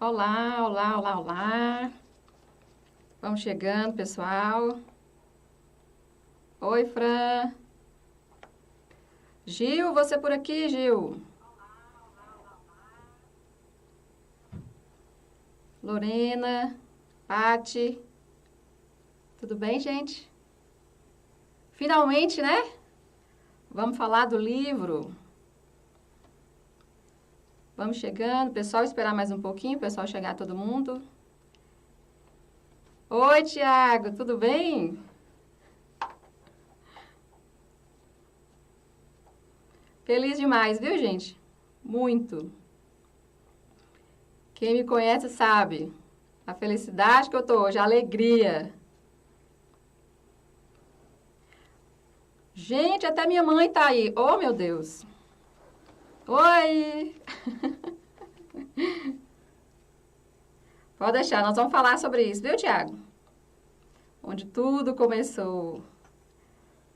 Olá, olá, olá, olá. Vamos chegando, pessoal. Oi, Fran. Gil, você por aqui, Gil? Lorena, Pati. Tudo bem, gente? Finalmente, né? Vamos falar do livro. Vamos chegando, pessoal, esperar mais um pouquinho, pessoal chegar todo mundo. Oi, Tiago, tudo bem? Feliz demais, viu, gente? Muito. Quem me conhece sabe a felicidade que eu tô hoje, a alegria. Gente, até minha mãe tá aí. Oh, meu Deus. Oi! Pode deixar, nós vamos falar sobre isso, viu, Tiago? Onde tudo começou.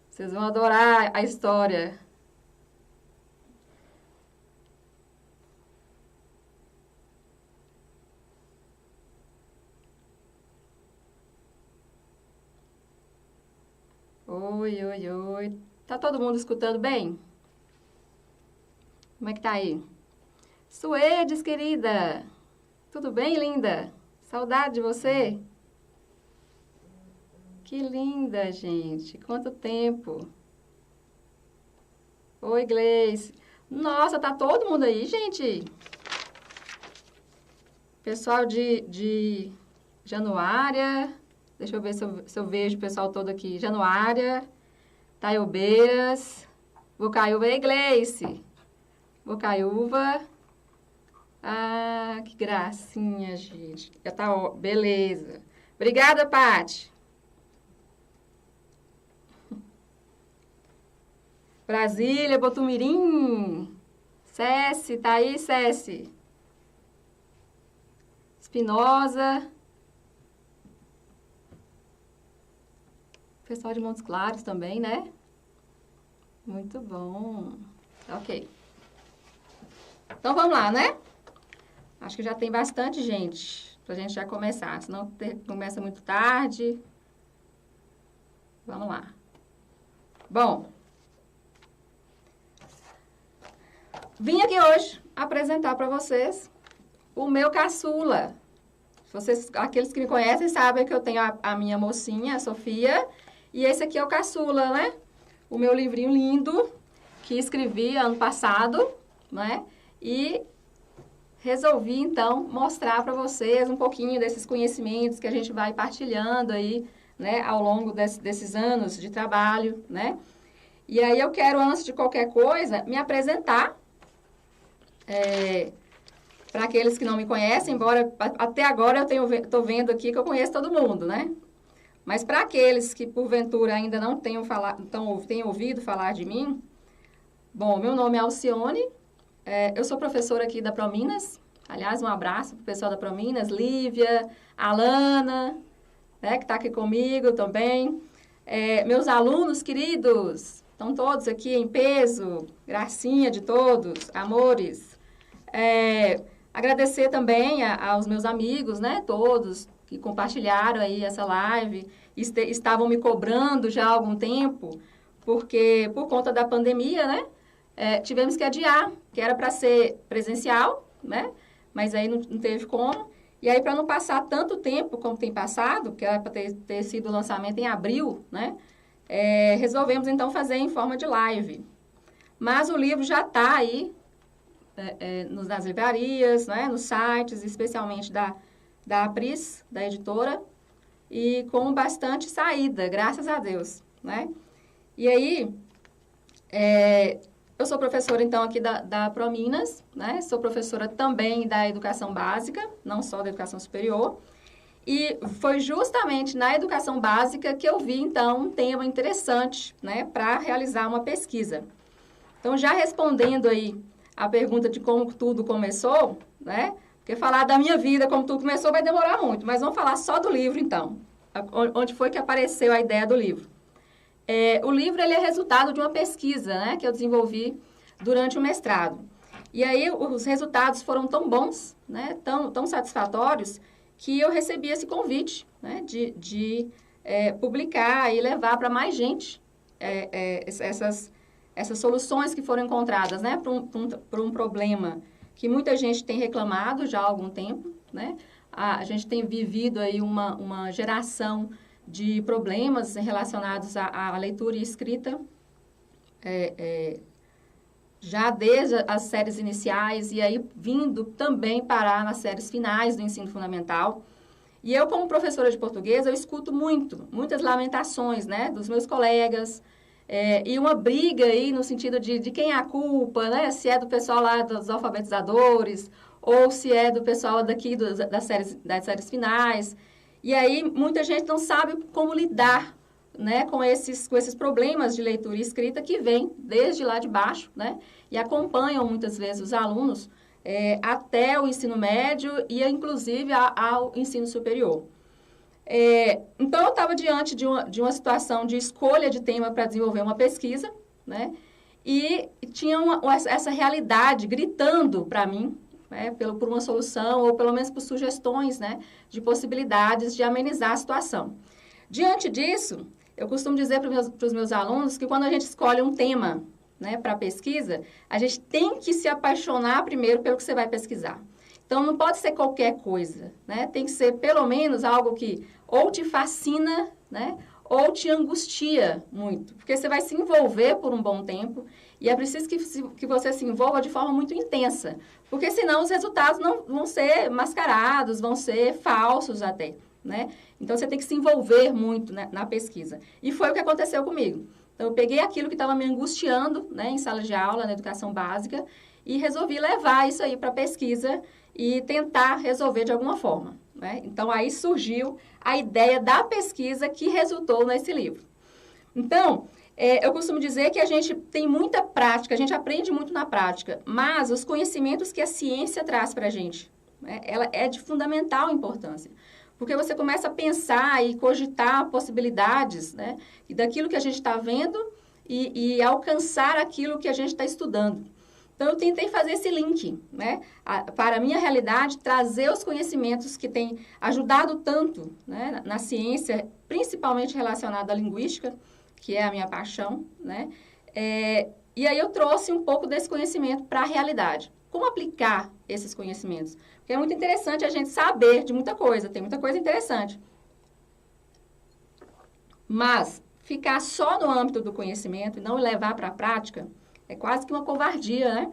Vocês vão adorar a história. Oi, oi, oi. Tá todo mundo escutando bem? Como é que tá aí? Suedes, querida. Tudo bem, linda? Saudade de você. Que linda, gente. Quanto tempo. Oi, Gleice. Nossa, tá todo mundo aí, gente. Pessoal de Januária. Deixa eu ver se eu vejo o pessoal todo aqui. Januária, Taiobeiras, Bocaiúva e Gleice. Bocaiúva. Ah, que gracinha, gente. Já tá, ó, beleza. Obrigada, Pati. Brasília, Botumirim. Cesse, tá aí, Cesse. Espinosa. Pessoal de Montes Claros também, né? Muito bom. Ok. Então vamos lá, né? Acho que já tem bastante gente pra gente já começar, senão começa muito tarde. Vamos lá. Bom, vim aqui hoje apresentar para vocês o meu caçula. Vocês, aqueles que me conhecem sabem que eu tenho a minha mocinha, a Sofia, e esse aqui é o caçula, né? O meu livrinho lindo que escrevi ano passado, né? E resolvi, então, mostrar para vocês um pouquinho desses conhecimentos que a gente vai partilhando aí, né, ao longo desses anos de trabalho, né? E aí eu quero, antes de qualquer coisa, me apresentar para aqueles que não me conhecem, embora até agora eu estou vendo aqui que eu conheço todo mundo, né? Mas para aqueles que, porventura, ainda não tenham ouvido falar de mim, bom, meu nome é Alcione, eu sou professora aqui da Prominas. Aliás, um abraço para o pessoal da Prominas, Lívia, Alana, né, que está aqui comigo também. Meus alunos queridos, estão todos aqui em peso, gracinha de todos, amores. Agradecer também aos meus amigos, né, todos que compartilharam aí essa live, estavam me cobrando já há algum tempo, porque por conta da pandemia, né, tivemos que adiar, que era para ser presencial, né, mas aí não teve como. E aí, para não passar tanto tempo como tem passado, que era para ter sido o lançamento em abril, né, resolvemos então fazer em forma de live. Mas o livro já está aí, nas livrarias, né, nos sites, especialmente da Apris, da editora, e com bastante saída, graças a Deus, né? E aí, eu sou professora, então, aqui da Prominas, né? Sou professora também da educação básica, não só da educação superior. E foi justamente na educação básica que eu vi, então, um tema interessante, né, para realizar uma pesquisa. Então, já respondendo aí a pergunta de como tudo começou, né? Porque falar da minha vida, como tudo começou, vai demorar muito. Mas vamos falar só do livro, então. Onde foi que apareceu a ideia do livro? O livro ele é resultado de uma pesquisa, né, que eu desenvolvi durante o mestrado. E aí, os resultados foram tão bons, né, tão satisfatórios, que eu recebi esse convite, né, de publicar e levar para mais gente essas soluções que foram encontradas, né, para um problema que muita gente tem reclamado já há algum tempo, né? A gente tem vivido aí uma geração de problemas relacionados à leitura e escrita, já desde as séries iniciais e aí vindo também parar nas séries finais do ensino fundamental. E eu, como professora de português, eu escuto muitas lamentações, né, dos meus colegas, e uma briga aí no sentido de quem é a culpa, né, se é do pessoal lá dos alfabetizadores ou se é do pessoal daqui das séries finais. E aí muita gente não sabe como lidar, né, com esses problemas de leitura e escrita que vêm desde lá de baixo, né, e acompanham muitas vezes os alunos até o ensino médio e, inclusive, ao ensino superior. Então, eu estava diante de uma situação de escolha de tema para desenvolver uma pesquisa, né, e tinha essa realidade gritando para mim, né, por uma solução, ou pelo menos por sugestões, né, de possibilidades de amenizar a situação. Diante disso, eu costumo dizer para os meus alunos que quando a gente escolhe um tema, né, para pesquisa, a gente tem que se apaixonar primeiro pelo que você vai pesquisar. Então, não pode ser qualquer coisa, né? Tem que ser, pelo menos, algo que ou te fascina, né, ou te angustia muito, porque você vai se envolver por um bom tempo e é preciso que você se envolva de forma muito intensa, porque senão os resultados não vão ser mascarados, vão ser falsos até, né? Então, você tem que se envolver muito, né, na pesquisa. E foi o que aconteceu comigo. Então, eu peguei aquilo que estava me angustiando, né, em sala de aula, na educação básica, e resolvi levar isso aí para a pesquisa e tentar resolver de alguma forma, né? Então, aí surgiu a ideia da pesquisa que resultou nesse livro. Então, eu costumo dizer que a gente tem muita prática, a gente aprende muito na prática, mas os conhecimentos que a ciência traz para a gente, né, ela é de fundamental importância. Porque você começa a pensar e cogitar possibilidades, né, daquilo que a gente está vendo e alcançar aquilo que a gente está estudando. Então, eu tentei fazer esse link, né, para a minha realidade, trazer os conhecimentos que têm ajudado tanto, né, na ciência, principalmente relacionado à linguística, que é a minha paixão, né, e aí eu trouxe um pouco desse conhecimento para a realidade. Como aplicar esses conhecimentos? Porque é muito interessante a gente saber de muita coisa, tem muita coisa interessante. Mas ficar só no âmbito do conhecimento e não levar para a prática é quase que uma covardia, né?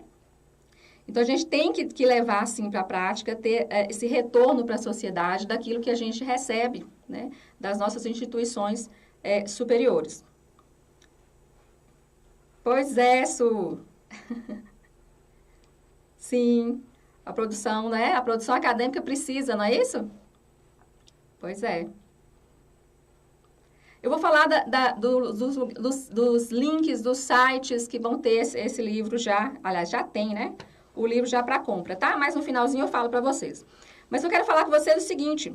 Então, a gente tem que levar, assim, para a prática, ter esse retorno para a sociedade daquilo que a gente recebe, né, das nossas instituições superiores. Pois é, Su. Sim, a produção, né? A produção acadêmica precisa, não é isso? Pois é. Eu vou falar dos links, dos sites que vão ter esse livro já. Aliás, já tem, né? O livro já para compra, tá? Mas no finalzinho eu falo para vocês. Mas eu quero falar com vocês o seguinte.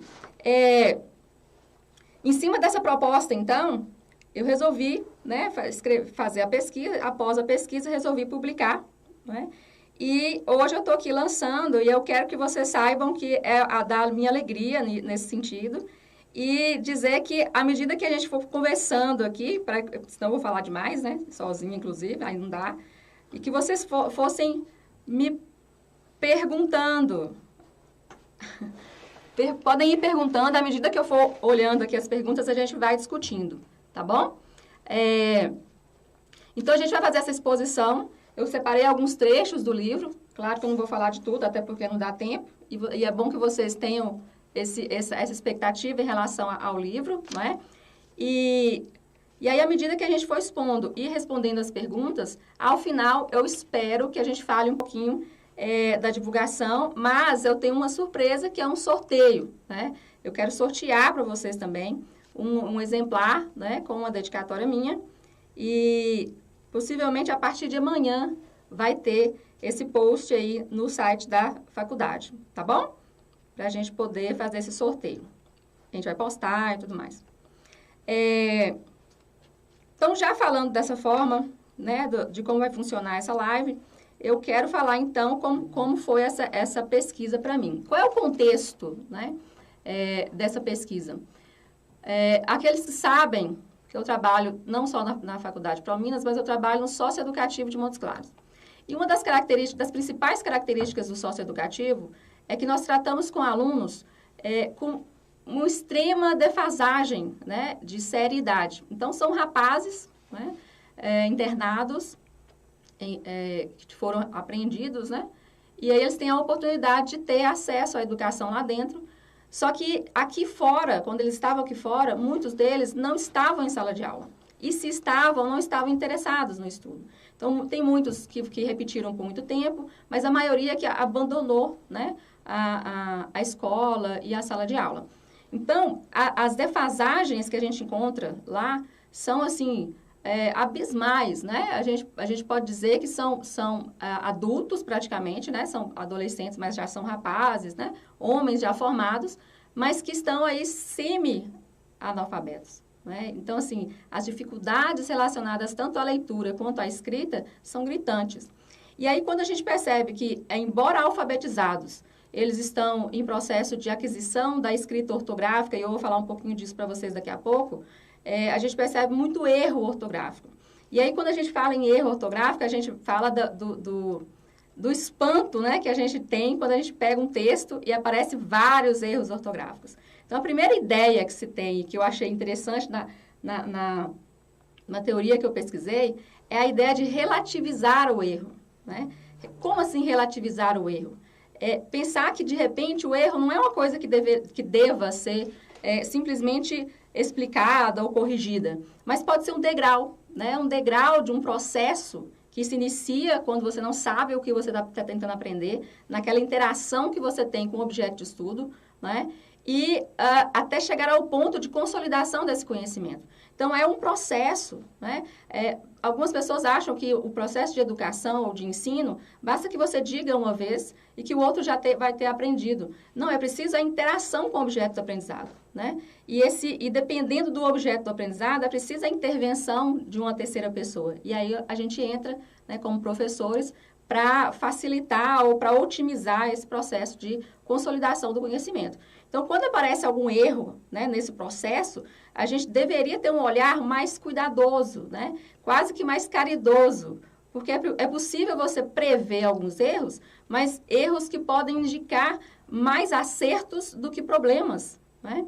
Em cima dessa proposta, então, eu resolvi, né, fazer a pesquisa. Após a pesquisa, resolvi publicar, né? E hoje eu estou aqui lançando e eu quero que vocês saibam que é a da minha alegria nesse sentido. E dizer que, à medida que a gente for conversando aqui, senão eu vou falar demais, né? Sozinha, inclusive, aí não dá. E que vocês fossem me perguntando. Podem ir perguntando, à medida que eu for olhando aqui as perguntas, a gente vai discutindo, tá bom? Então, a gente vai fazer essa exposição. Eu separei alguns trechos do livro. Claro que eu não vou falar de tudo, até porque não dá tempo. E é bom que vocês tenham essa expectativa em relação ao livro, não é? E aí, à medida que a gente for expondo e respondendo as perguntas, ao final, eu espero que a gente fale um pouquinho da divulgação, mas eu tenho uma surpresa, que é um sorteio, né? Eu quero sortear para vocês também um exemplar, né, com uma dedicatória minha, e possivelmente a partir de amanhã vai ter esse post aí no site da faculdade, tá bom? Para a gente poder fazer esse sorteio. A gente vai postar e tudo mais. Então, já falando dessa forma, né, de como vai funcionar essa live, eu quero falar, então, como foi essa pesquisa para mim. Qual é o contexto, né, dessa pesquisa? Aqueles que sabem que eu trabalho não só na Faculdade ProMinas, mas eu trabalho no socioeducativo de Montes Claros. E uma das principais características do socioeducativo é que nós tratamos com alunos com uma extrema defasagem, né, de série e idade. Então, são rapazes, né, internados, que foram apreendidos, né, e aí eles têm a oportunidade de ter acesso à educação lá dentro. Só que aqui fora, quando eles estavam aqui fora, muitos deles não estavam em sala de aula. E se estavam, não estavam interessados no estudo. Então, tem muitos que repetiram por muito tempo, mas a maioria que abandonou, né, a escola e a sala de aula. Então, as defasagens que a gente encontra lá são, assim, abismais, né? A gente pode dizer que são adultos, praticamente, né? São adolescentes, mas já são rapazes, né? Homens já formados, mas que estão aí semi-analfabetos, né? Então, assim, as dificuldades relacionadas tanto à leitura quanto à escrita são gritantes. E aí, quando a gente percebe que, embora alfabetizados, eles estão em processo de aquisição da escrita ortográfica, e eu vou falar um pouquinho disso para vocês daqui a pouco, a gente percebe muito erro ortográfico. E aí, quando a gente fala em erro ortográfico, a gente fala do espanto, né, que a gente tem quando a gente pega um texto e aparece vários erros ortográficos. Então, a primeira ideia que se tem, que eu achei interessante na teoria que eu pesquisei, é a ideia de relativizar o erro, né? Como assim relativizar o erro? Pensar que, de repente, o erro não é uma coisa que deva ser simplesmente explicada ou corrigida, mas pode ser um degrau, né? Um degrau de um processo que se inicia quando você não sabe o que você está tentando aprender, naquela interação que você tem com o objeto de estudo, né? E até chegar ao ponto de consolidação desse conhecimento. Então, é um processo, né? Algumas pessoas acham que o processo de educação ou de ensino, basta que você diga uma vez e que o outro vai ter aprendido. Não, é preciso a interação com o objeto do aprendizado, né? E dependendo do objeto do aprendizado, é preciso a intervenção de uma terceira pessoa. E aí a gente entra, né, como professores para facilitar ou para otimizar esse processo de consolidação do conhecimento. Então, quando aparece algum erro, né, nesse processo, a gente deveria ter um olhar mais cuidadoso, né, quase que mais caridoso, porque é possível você prever alguns erros, mas erros que podem indicar mais acertos do que problemas, né?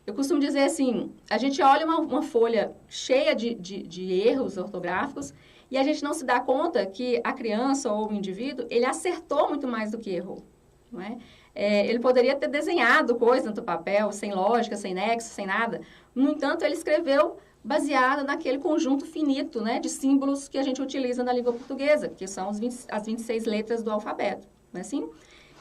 Eu costumo dizer assim, a gente olha uma folha cheia de erros ortográficos e a gente não se dá conta que a criança ou o indivíduo, ele acertou muito mais do que errou, não é? Ele poderia ter desenhado coisa no papel, sem lógica, sem nexo, sem nada. No entanto, ele escreveu baseado naquele conjunto finito, né, de símbolos que a gente utiliza na língua portuguesa, que são as 26 letras do alfabeto, não é assim?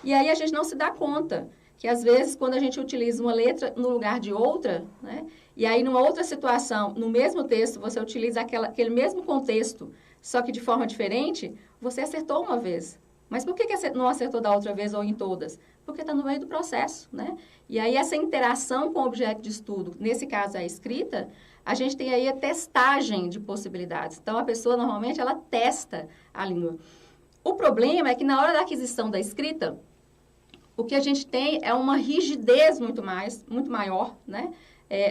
E aí a gente não se dá conta que, às vezes, quando a gente utiliza uma letra no lugar de outra, né, e aí, numa outra situação, no mesmo texto, você utiliza aquele mesmo contexto, só que de forma diferente, você acertou uma vez. Mas por que não acertou da outra vez ou em todas? Porque está no meio do processo, né? E aí, essa interação com o objeto de estudo, nesse caso, a escrita, a gente tem aí a testagem de possibilidades. Então, a pessoa, normalmente, ela testa a língua. O problema é que, na hora da aquisição da escrita, o que a gente tem é uma rigidez muito maior, né,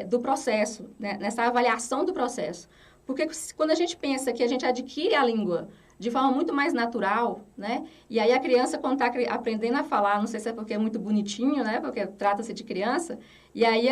do processo, né, nessa avaliação do processo. Porque quando a gente pensa que a gente adquire a língua de forma muito mais natural, né, e aí a criança, quando está aprendendo a falar, não sei se é porque é muito bonitinho, né, porque trata-se de criança, e aí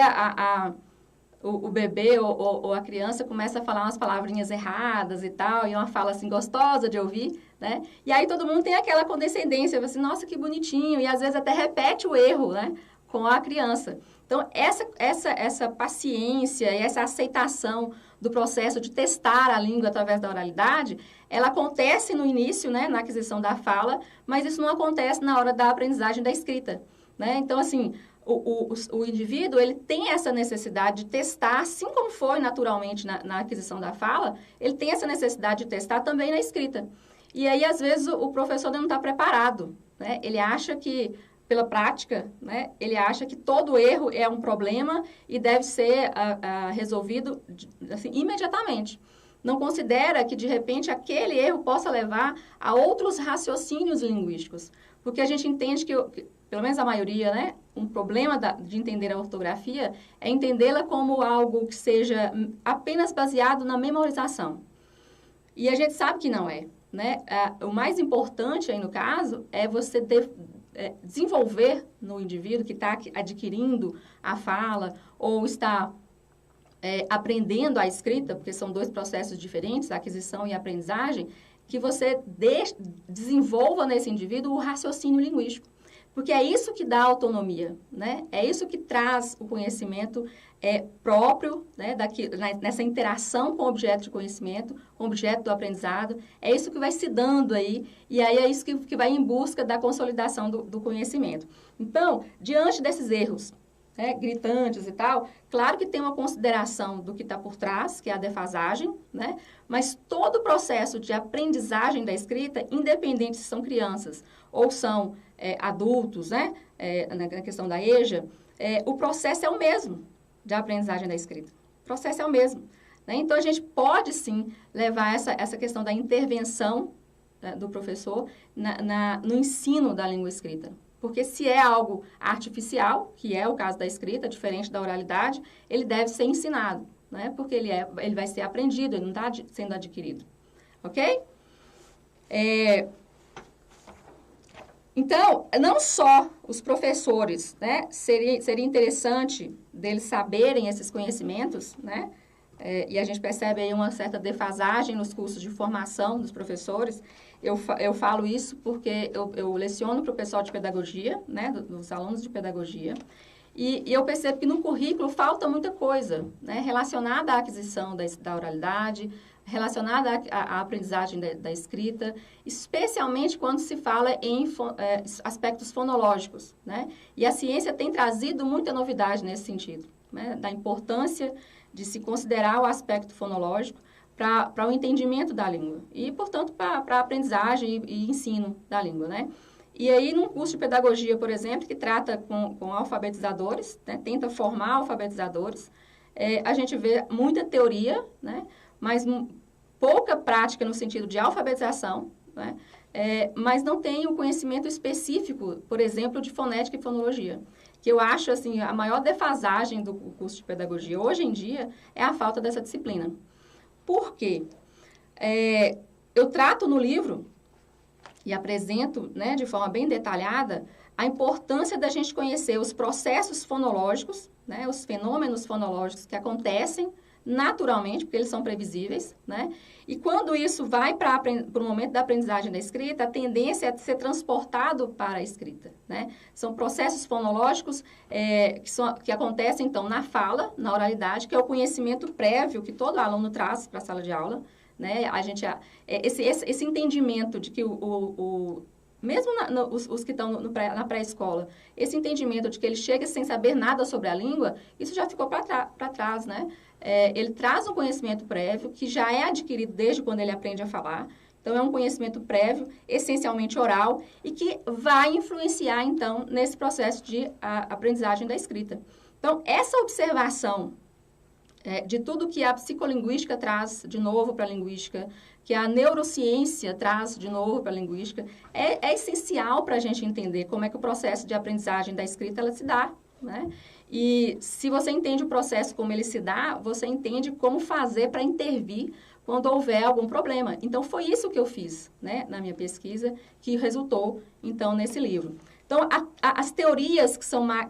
o bebê ou a criança começa a falar umas palavrinhas erradas e tal, e uma fala assim gostosa de ouvir, né? E aí todo mundo tem aquela condescendência, assim, nossa, que bonitinho, e às vezes até repete o erro, né, com a criança. Então, essa paciência e essa aceitação do processo de testar a língua através da oralidade, ela acontece no início, né, na aquisição da fala, mas isso não acontece na hora da aprendizagem da escrita, né? Então, assim, o indivíduo, ele tem essa necessidade de testar, assim como foi naturalmente na aquisição da fala, ele tem essa necessidade de testar também na escrita. E aí, às vezes, o professor não está preparado, né? Ele acha que, pela prática, né, ele acha que todo erro é um problema e deve ser resolvido assim, imediatamente. não considera que, de repente, aquele erro possa levar a outros raciocínios linguísticos. Porque a gente entende que, pelo menos a maioria, né, um problema de entender a ortografia é entendê-la como algo que seja apenas baseado na memorização. E a gente sabe que não é, né? O mais importante aí no caso é você desenvolver no indivíduo que está adquirindo a fala ou está aprendendo a escrita, porque são dois processos diferentes, a aquisição e a aprendizagem, que você desenvolva nesse indivíduo o raciocínio linguístico. Porque é isso que dá autonomia, né? É isso que traz o conhecimento próprio, né? Nessa interação com o objeto de conhecimento, com o objeto do aprendizado. É isso que vai se dando aí, e aí é isso que vai em busca da consolidação do conhecimento. Então, diante desses erros, né, gritantes e tal, claro que tem uma consideração do que está por trás, que é a defasagem, né? Mas todo o processo de aprendizagem da escrita, independente se são crianças ou são adultos, né? Na questão da EJA, o processo é o mesmo de aprendizagem da escrita. O processo é o mesmo. Né? Então, a gente pode, sim, levar essa questão da intervenção do professor no ensino da língua escrita. Porque se é algo artificial, que é o caso da escrita, diferente da oralidade, ele deve ser ensinado, né? Porque ele vai ser aprendido, ele não está sendo adquirido. Ok? Então, não só os professores, né? Seria interessante deles saberem esses conhecimentos, né? E a gente percebe aí uma certa defasagem nos cursos de formação dos professores. Eu falo isso porque eu leciono para o pessoal de pedagogia, né, dos alunos de pedagogia, e eu percebo que no currículo falta muita coisa, né, relacionada à aquisição da oralidade, relacionada à aprendizagem da escrita, especialmente quando se fala em aspectos fonológicos, né, e a ciência tem trazido muita novidade nesse sentido, né, da importância de se considerar o aspecto fonológico para o entendimento da língua e, portanto, para a aprendizagem e ensino da língua, né? E aí, num curso de pedagogia, por exemplo, que trata com alfabetizadores, né, tenta formar alfabetizadores, a gente vê muita teoria, né, mas pouca prática no sentido de alfabetização, né, mas não tem o conhecimento específico, por exemplo, de fonética e fonologia, que eu acho, assim, a maior defasagem do curso de pedagogia hoje em dia é a falta dessa disciplina. Por quê? Eu trato no livro e apresento, né, de forma bem detalhada a importância da gente conhecer os processos fonológicos, né, os fenômenos fonológicos que acontecem naturalmente, porque eles são previsíveis, né? E quando isso vai para o momento da aprendizagem da escrita, a tendência é ser transportado para a escrita, né? São processos fonológicos que acontecem, então, na fala, na oralidade, que é o conhecimento prévio que todo aluno traz para a sala de aula, né? Esse entendimento de que mesmo os que estão na pré-escola, esse entendimento de que ele chega sem saber nada sobre a língua, isso já ficou para trás, né? Ele traz um conhecimento prévio que já é adquirido desde quando ele aprende a falar. Então, é um conhecimento prévio, essencialmente oral, e que vai influenciar, então, nesse processo de aprendizagem da escrita. Então, essa observação de tudo que a psicolinguística traz de novo para a linguística, que a neurociência traz de novo para a linguística, é essencial para a gente entender como é que o processo de aprendizagem da escrita ela se dá, né? E se você entende o processo como ele se dá, você entende como fazer para intervir quando houver algum problema. Então, foi isso que eu fiz, né, na minha pesquisa, que resultou, então, nesse livro. Então, as teorias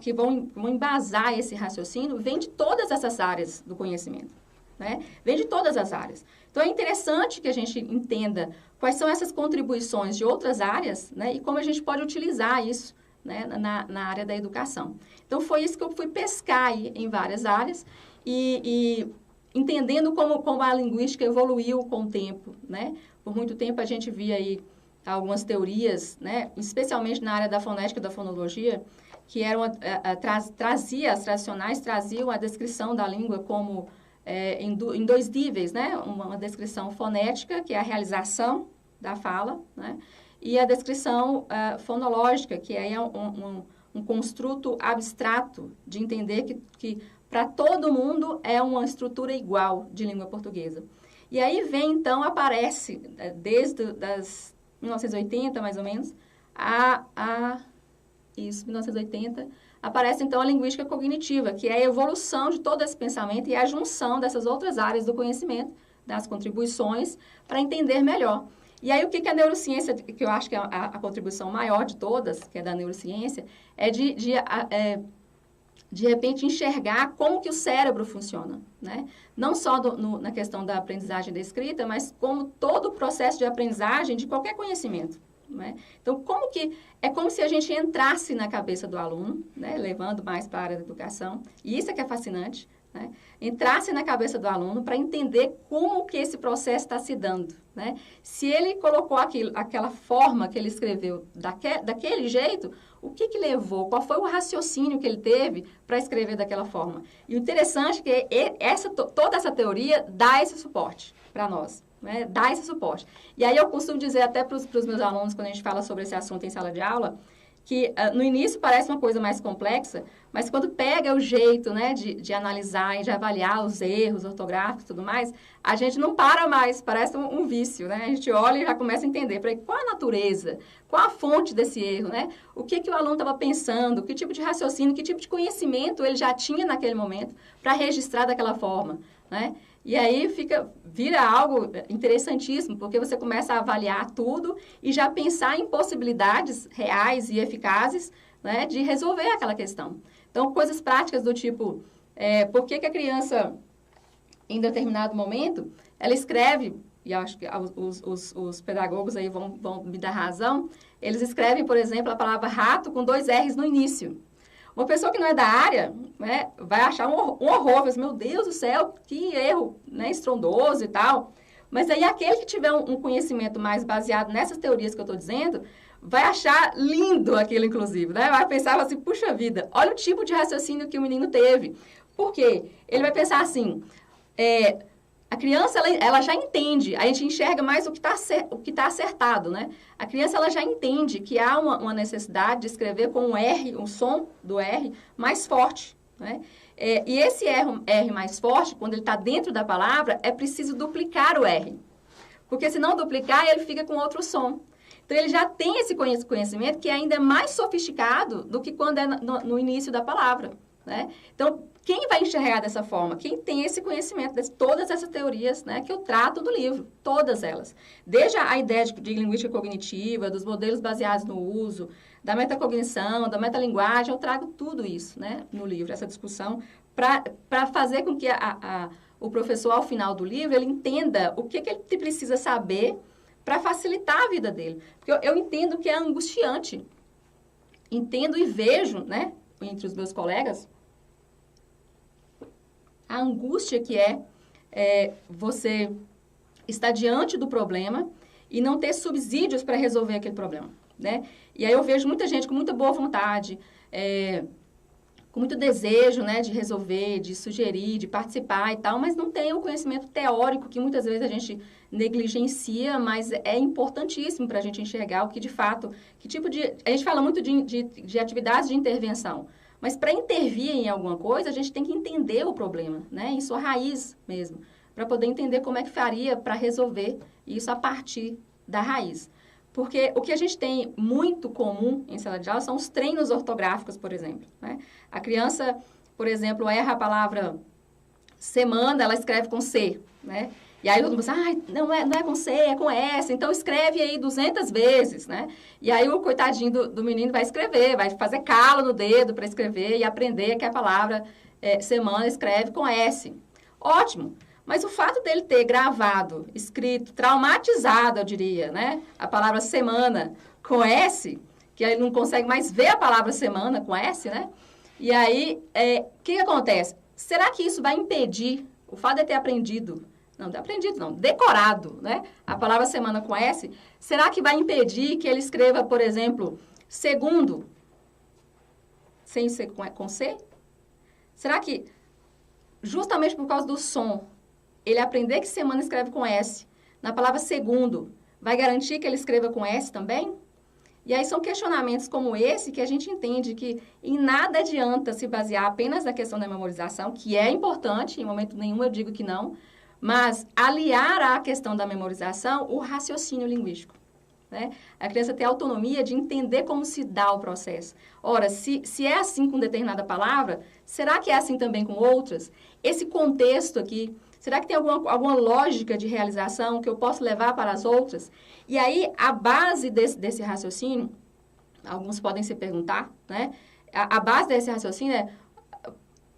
que vão embasar esse raciocínio vêm de todas essas áreas do conhecimento, né? Vem de todas as áreas. Então, é interessante que a gente entenda quais são essas contribuições de outras áreas, né, e como a gente pode utilizar isso, né, na área da educação. Então, foi isso que eu fui pescar aí em várias áreas e entendendo como a linguística evoluiu com o tempo, né? Por muito tempo a gente via aí algumas teorias, né, especialmente na área da fonética e da fonologia, que eram as tradicionais traziam a descrição da língua como em dois níveis, né? Uma descrição fonética, que é a realização da fala, né? E a descrição fonológica, que é um construto abstrato de entender que para todo mundo é uma estrutura igual de língua portuguesa. E aí vem, então, aparece, desde das 1980, mais ou menos, isso, 1980, aparece, então, a linguística cognitiva, que é a evolução de todo esse pensamento e a junção dessas outras áreas do conhecimento, das contribuições, para entender melhor. E aí, o que a neurociência, que eu acho que é a contribuição maior de todas, que é da neurociência, é de repente, enxergar como que o cérebro funciona, né? Não só na questão da aprendizagem da escrita, mas como todo o processo de aprendizagem de qualquer conhecimento, né? Então, é como se a gente entrasse na cabeça do aluno, né? Levando mais para a área da educação, e isso é que é fascinante, né? Entrasse na cabeça do aluno para entender como que esse processo está se dando, né? Se ele colocou aquela forma que ele escreveu daquele jeito, o que levou? Qual foi o raciocínio que ele teve para escrever daquela forma? E o interessante é que toda essa teoria dá esse suporte para nós, né? Dá esse suporte. E aí eu costumo dizer até para os meus alunos, quando a gente fala sobre esse assunto em sala de aula, que no início parece uma coisa mais complexa, mas quando pega o jeito, né, de analisar e de avaliar os erros ortográficos e tudo mais, a gente não para mais, parece um vício, né? A gente olha e já começa a entender qual a natureza, qual a fonte desse erro, né? O que o aluno estava pensando, que tipo de raciocínio, que tipo de conhecimento ele já tinha naquele momento para registrar daquela forma, né? E aí vira algo interessantíssimo, porque você começa a avaliar tudo e já pensar em possibilidades reais e eficazes, né, de resolver aquela questão. Então, coisas práticas do tipo, por que a criança, em determinado momento, ela escreve, e acho que os pedagogos aí vão me dar razão, eles escrevem, por exemplo, a palavra rato com 2 R's no início. Uma pessoa que não é da área, né, vai achar um horror, vai dizer, meu Deus do céu, que erro, né, estrondoso e tal. Mas aí aquele que tiver um conhecimento mais baseado nessas teorias que eu estou dizendo, vai achar lindo aquilo, inclusive, né? Vai pensar assim, puxa vida, olha o tipo de raciocínio que o menino teve. Por quê? Ele vai pensar assim, a criança, ela já entende, a gente enxerga mais o que está acertado, né? A criança, ela já entende que há uma necessidade de escrever com um R, um som do R mais forte, né? E esse R mais forte, quando ele está dentro da palavra, é preciso duplicar o R. Porque se não duplicar, ele fica com outro som. Então, ele já tem esse conhecimento que ainda é mais sofisticado do que quando é no início da palavra, né? Então, quem vai enxergar dessa forma? Quem tem esse conhecimento de todas essas teorias, né, que eu trato do livro, todas elas. Desde a ideia de linguística cognitiva, dos modelos baseados no uso, da metacognição, da metalinguagem, eu trago tudo isso, né, no livro, essa discussão, para fazer com que o professor, ao final do livro, ele entenda o que ele precisa saber para facilitar a vida dele. Porque eu entendo que é angustiante. Entendo e vejo, né, entre os meus colegas, a angústia que você estar diante do problema e não ter subsídios para resolver aquele problema, né? E aí eu vejo muita gente com muita boa vontade, com muito desejo, né, de resolver, de sugerir, de participar e tal, mas não tem o conhecimento teórico que muitas vezes a gente negligencia, mas é importantíssimo para a gente enxergar o que de fato, que tipo de... A gente fala muito de atividades de intervenção, mas para intervir em alguma coisa, a gente tem que entender o problema, né, em sua raiz mesmo, para poder entender como é que faria para resolver isso a partir da raiz. Porque o que a gente tem muito comum em sala de aula são os treinos ortográficos, por exemplo, né? A criança, por exemplo, erra a palavra semana, ela escreve com C, né? E aí todo mundo pensa, não é com C, é com S, então escreve aí 200 vezes, né? E aí o coitadinho do menino vai escrever, vai fazer calo no dedo para escrever e aprender que a palavra semana escreve com S. Ótimo! Mas o fato dele ter gravado, escrito, traumatizado, eu diria, né? A palavra semana com S, que ele não consegue mais ver a palavra semana com S, né? E aí, o que acontece? Será que isso vai impedir, o fato de ter aprendido, decorado, né? A palavra semana com S, será que vai impedir que ele escreva, por exemplo, segundo, sem ser com C? Será que, justamente por causa do som, ele aprender que semana escreve com S, na palavra segundo, vai garantir que ele escreva com S também? E aí são questionamentos como esse que a gente entende que em nada adianta se basear apenas na questão da memorização, que é importante, em momento nenhum eu digo que não, mas aliar à questão da memorização o raciocínio linguístico. Né? A criança tem autonomia de entender como se dá o processo. Ora, se é assim com determinada palavra, será que é assim também com outras? Esse contexto aqui, será que tem alguma lógica de realização que eu posso levar para as outras? E aí, a base desse raciocínio, alguns podem se perguntar, né? A base desse raciocínio é,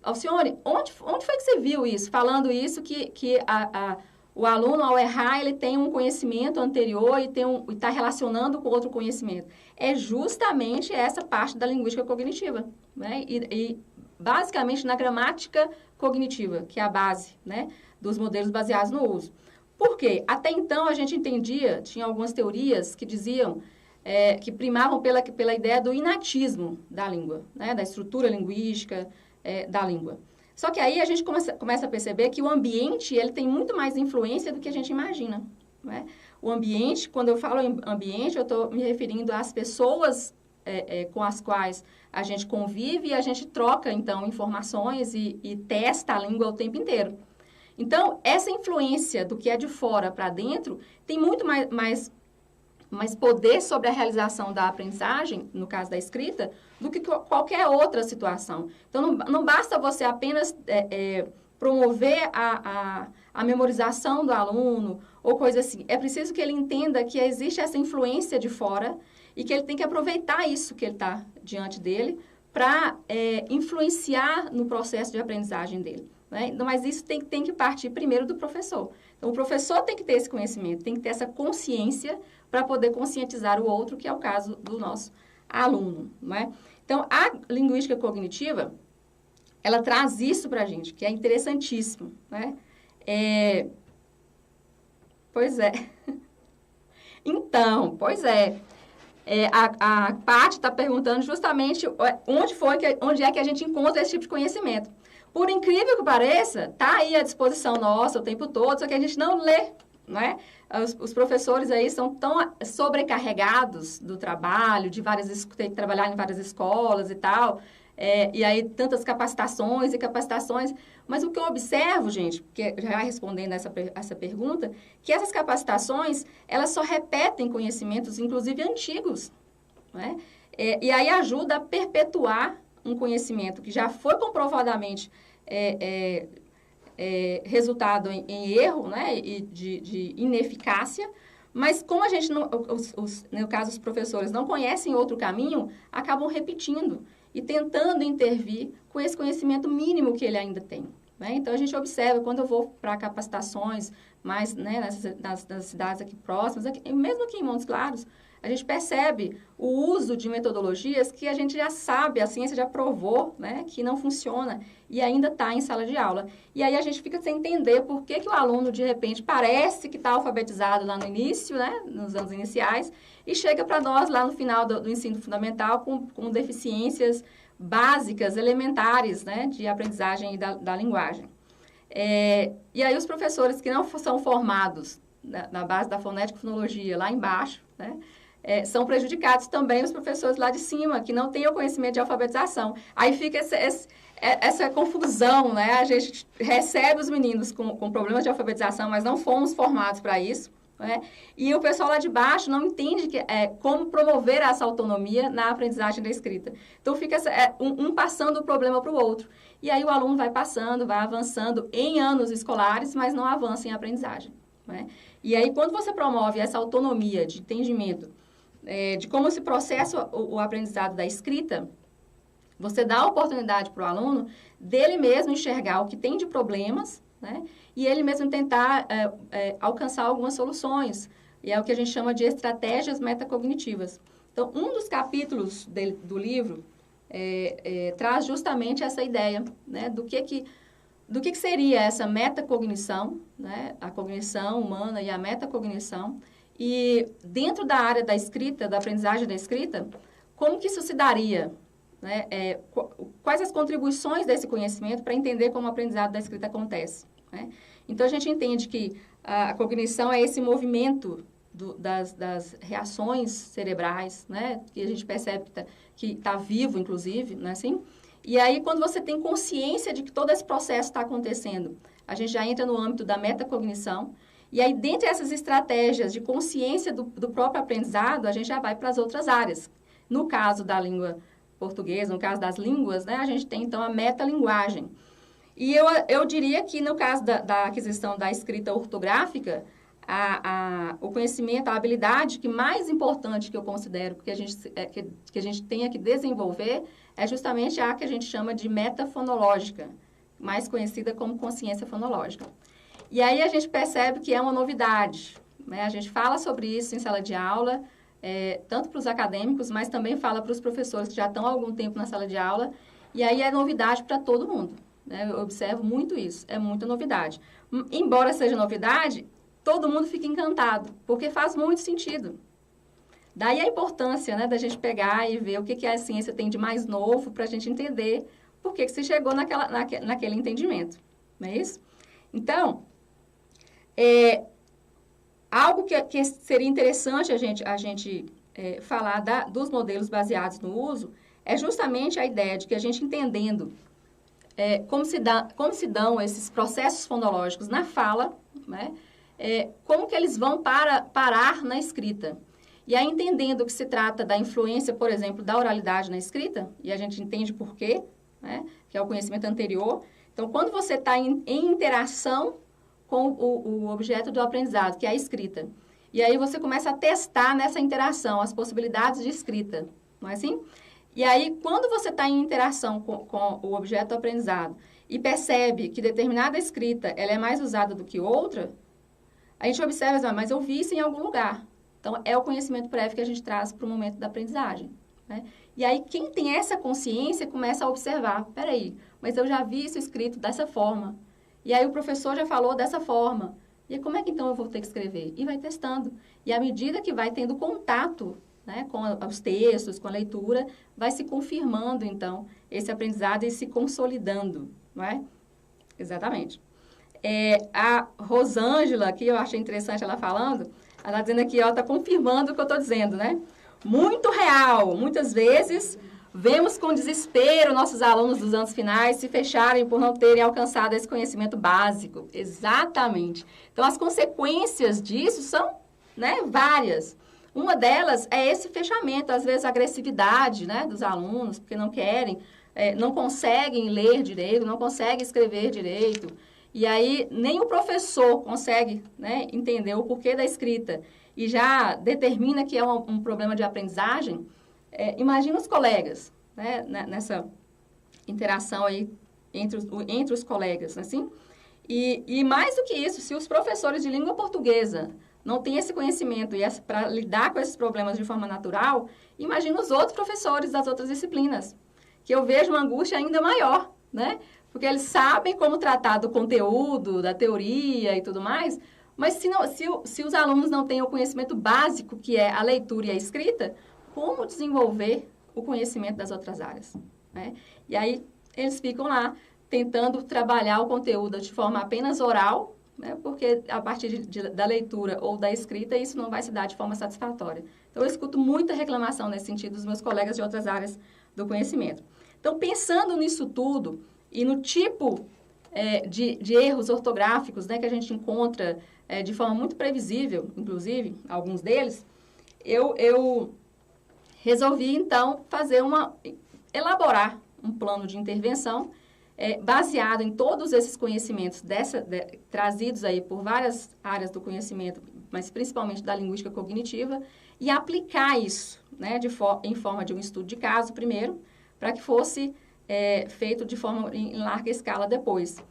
Alcione, onde foi que você viu isso? Falando isso, o aluno, ao errar, ele tem um conhecimento anterior e está relacionando com outro conhecimento. É justamente essa parte da linguística cognitiva, né? E basicamente na gramática cognitiva, que é a base, né, dos modelos baseados no uso. Por quê? Até então a gente entendia, tinha algumas teorias que diziam, que primavam pela ideia do inatismo da língua, né, da estrutura linguística da língua. Só que aí a gente começa a perceber que o ambiente, ele tem muito mais influência do que a gente imagina, né? O ambiente, quando eu falo em ambiente, eu estou me referindo às pessoas com as quais a gente convive e a gente troca, então, informações e testa a língua o tempo inteiro. Então, essa influência do que é de fora para dentro tem muito mais poder sobre a realização da aprendizagem, no caso da escrita, do que qualquer outra situação. Então, não basta você apenas promover a memorização do aluno ou coisa assim. É preciso que ele entenda que existe essa influência de fora e que ele tem que aproveitar isso que ele está diante dele para influenciar no processo de aprendizagem dele. Né? Mas isso tem que partir primeiro do professor. Então, o professor tem que ter esse conhecimento, tem que ter essa consciência para poder conscientizar o outro, que é o caso do nosso aluno. Não é? Então, a linguística cognitiva, ela traz isso para a gente, que é interessantíssimo. Né? Pois é. Então, pois é. A Paty está perguntando justamente onde é que a gente encontra esse tipo de conhecimento. Por incrível que pareça, está aí à disposição nossa o tempo todo, só que a gente não lê, né? Os professores aí são tão sobrecarregados do trabalho, tem que trabalhar em várias escolas e tal, e aí tantas capacitações e capacitações. Mas o que eu observo, gente, porque já respondendo essa pergunta, que essas capacitações, elas só repetem conhecimentos, inclusive antigos, né? E aí ajuda a perpetuar um conhecimento que já foi comprovadamente resultado em erro, né, e de ineficácia, mas como a gente, no caso, os professores não conhecem outro caminho, acabam repetindo e tentando intervir com esse conhecimento mínimo que ele ainda tem. Né? Então, a gente observa, quando eu vou para capacitações, mais, né, nas cidades aqui próximas, mesmo aqui em Montes Claros, a gente percebe o uso de metodologias que a gente já sabe, a ciência já provou, né, que não funciona e ainda está em sala de aula. E aí a gente fica sem entender por que o aluno, de repente, parece que está alfabetizado lá no início, né, nos anos iniciais, e chega para nós lá no final do ensino fundamental com deficiências básicas, elementares, né, de aprendizagem da linguagem. E aí os professores que não são formados na base da fonética e fonologia, lá embaixo, né, são prejudicados também os professores lá de cima, que não têm o conhecimento de alfabetização. Aí fica essa confusão, né? A gente recebe os meninos com problemas de alfabetização, mas não fomos formados para isso, né? E o pessoal lá de baixo não entende como promover essa autonomia na aprendizagem da escrita. Então, fica um passando o problema para o outro. E aí o aluno vai passando, vai avançando em anos escolares, mas não avança em aprendizagem. Né? E aí, quando você promove essa autonomia de entendimento de como se processa o aprendizado da escrita, você dá a oportunidade para o aluno dele mesmo enxergar o que tem de problemas, né? E ele mesmo tentar alcançar algumas soluções. E é o que a gente chama de estratégias metacognitivas. Então, um dos capítulos do livro traz justamente essa ideia, né? Do que seria essa metacognição, né? A cognição humana e a metacognição. E dentro da área da escrita, da aprendizagem da escrita, como que isso se daria? Né? Quais as contribuições desse conhecimento para entender como o aprendizado da escrita acontece? Né? Então, a gente entende que a cognição é esse movimento das reações cerebrais, né? Que a gente percebe que tá vivo, inclusive, não é assim? E aí, quando você tem consciência de que todo esse processo está acontecendo a gente já entra no âmbito da metacognição. E aí, dentre essas estratégias de consciência do próprio aprendizado, a gente já vai para as outras áreas. No caso da língua portuguesa, no caso das línguas, né, a gente tem, então, a metalinguagem. E eu diria que, no caso da aquisição da escrita ortográfica, o conhecimento, a habilidade que mais importante que eu considero que a gente tenha que desenvolver é justamente a que a gente chama de metafonológica, mais conhecida como consciência fonológica. E aí a gente percebe que é uma novidade, né? A gente fala sobre isso em sala de aula, tanto para os acadêmicos, mas também fala para os professores que já estão há algum tempo na sala de aula, e aí é novidade para todo mundo, né? Eu observo muito isso, é muita novidade. Embora seja novidade, todo mundo fica encantado, porque faz muito sentido. Daí a importância, né, da gente pegar e ver o que a ciência tem de mais novo para a gente entender por que se chegou naquele entendimento, não é isso? Então, algo que seria interessante a gente falar dos modelos baseados no uso é justamente a ideia de que a gente entendendo como se dão esses processos fonológicos na fala, né? Como que eles vão parar na escrita. E aí, entendendo que se trata da influência, por exemplo, da oralidade na escrita, e a gente entende por quê, né? Que é o conhecimento anterior. Então, quando você está em interação com o objeto do aprendizado, que é a escrita, e aí você começa a testar nessa interação as possibilidades de escrita, não é assim? E aí, quando você está em interação com o objeto do aprendizado e percebe que determinada escrita ela é mais usada do que outra, a gente observa, mas eu vi isso em algum lugar. Então, é o conhecimento prévio que a gente traz para o momento da aprendizagem, né? E aí, quem tem essa consciência começa a observar, peraí, mas eu já vi isso escrito dessa forma. E aí, o professor já falou dessa forma. E como é que, então, eu vou ter que escrever? E vai testando. E à medida que vai tendo contato, né, com os textos, com a leitura, vai se confirmando, então, esse aprendizado e se consolidando, não é? Exatamente. A Rosângela, que eu achei interessante ela falando, ela dizendo aqui, ela está confirmando o que eu estou dizendo, né? Muito real. Muitas vezes, vemos com desespero nossos alunos dos anos finais se fecharem por não terem alcançado esse conhecimento básico. Exatamente. Então, as consequências disso são, né, várias. Uma delas é esse fechamento, às vezes a agressividade, né, dos alunos, porque não querem, não conseguem ler direito, não conseguem escrever direito. E aí, nem o professor consegue, né, entender o porquê da escrita e já determina que é um problema de aprendizagem. Imagina os colegas, né, nessa interação aí entre os colegas, assim. E mais do que isso, se os professores de língua portuguesa não têm esse conhecimento para lidar com esses problemas de forma natural, imagina os outros professores das outras disciplinas, que eu vejo uma angústia ainda maior, né? Porque eles sabem como tratar do conteúdo, da teoria e tudo mais, mas se os alunos não têm o conhecimento básico, que é a leitura e a escrita, como desenvolver o conhecimento das outras áreas, né? E aí, eles ficam lá tentando trabalhar o conteúdo de forma apenas oral, né? Porque a partir da leitura ou da escrita, isso não vai se dar de forma satisfatória. Então, eu escuto muita reclamação nesse sentido dos meus colegas de outras áreas do conhecimento. Então, pensando nisso tudo e no tipo de erros ortográficos, né, que a gente encontra de forma muito previsível, inclusive, alguns deles, eu resolvi, então, elaborar um plano de intervenção baseado em todos esses conhecimentos trazidos aí por várias áreas do conhecimento, mas principalmente da linguística cognitiva, e aplicar isso, né, em forma de um estudo de caso primeiro, para que fosse feito de forma em larga escala depois.